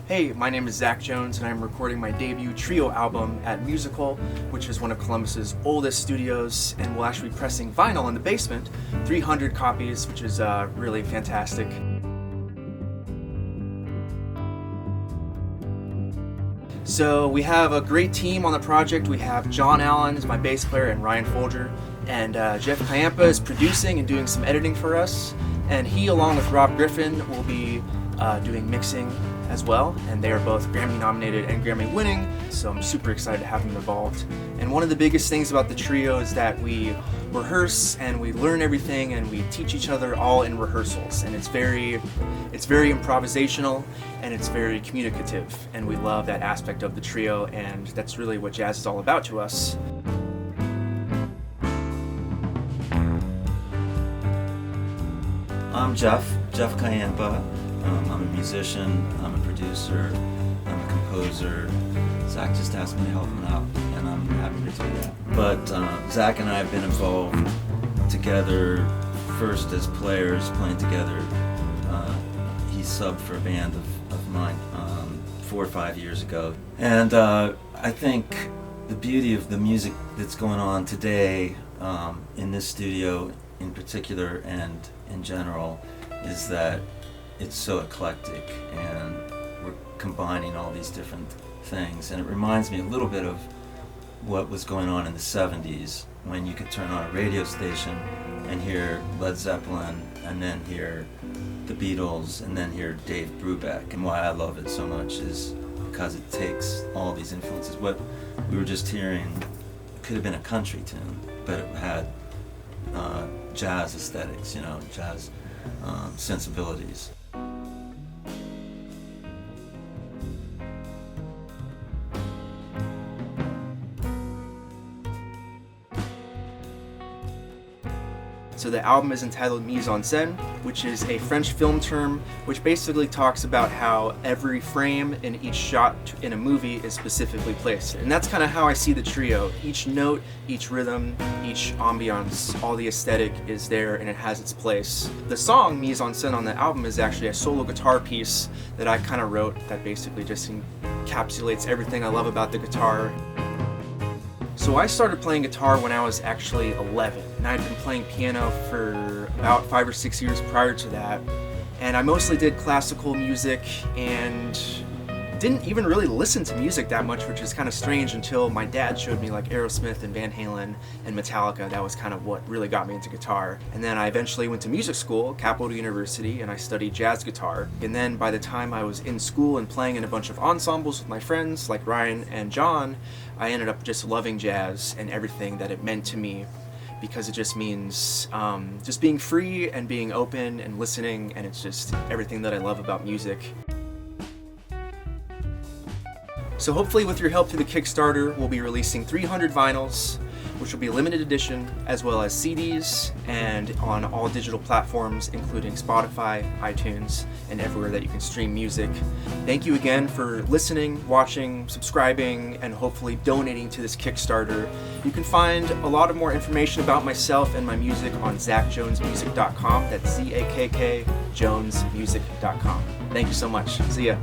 Hey, my name is Zakk Jones and I'm recording my debut trio album at Musical, which is one of Columbus's oldest studios, and we'll actually be pressing vinyl in the basement, 300 copies, which is really fantastic. So we have a great team on the project. We have John Allen as my bass player and Ryan Folger, and Jeff Kayampa is producing and doing some editing for us, and he along with Rob Griffin will be doing mixing as well, and they are both Grammy nominated and Grammy winning, so I'm super excited to have them involved. And one of the biggest things about the trio is that we rehearse and we learn everything and we teach each other all in rehearsals, and it's very improvisational and it's very communicative, and we love that aspect of the trio, and that's really what jazz is all about to us. I'm Jeff Kayampa. I'm a musician, I'm a producer, I'm a composer. Zakk just asked me to help him out, and I'm happy to do that. But Zakk and I have been involved together, first as players, playing together. He subbed for a band of mine 4 or 5 years ago. And I think the beauty of the music that's going on today in this studio in particular and in general is that it's so eclectic, and we're combining all these different things, and it reminds me a little bit of what was going on in the 70s when you could turn on a radio station and hear Led Zeppelin and then hear the Beatles and then hear Dave Brubeck. And why I love it so much is because it takes all these influences. What we were just hearing could have been a country tune, but it had jazz aesthetics, jazz sensibilities. So the album is entitled Mise-en-Scène, which is a French film term which basically talks about how every frame in each shot in a movie is specifically placed. And that's kind of how I see the trio. Each note, each rhythm, each ambiance, all the aesthetic is there and it has its place. The song Mise-en-Scène on the album is actually a solo guitar piece that I kind of wrote that basically just encapsulates everything I love about the guitar. So I started playing guitar when I was actually 11, and I'd been playing piano for about 5 or 6 years prior to that. And I mostly did classical music and didn't even really listen to music that much, which is kind of strange until my dad showed me like Aerosmith and Van Halen and Metallica. That was kind of what really got me into guitar. And then I eventually went to music school, Capital University, and I studied jazz guitar. And then by the time I was in school and playing in a bunch of ensembles with my friends like Ryan and John, I ended up just loving jazz and everything that it meant to me, because it just means just being free and being open and listening, and it's just everything that I love about music. So hopefully with your help through the Kickstarter, we'll be releasing 300 vinyls, which will be limited edition, as well as CDs, and on all digital platforms, including Spotify, iTunes, and everywhere that you can stream music. Thank you again for listening, watching, subscribing, and hopefully donating to this Kickstarter. You can find a lot of more information about myself and my music on zakkjonesmusic.com. That's ZAKK Jonesmusic.com. Thank you so much. See ya.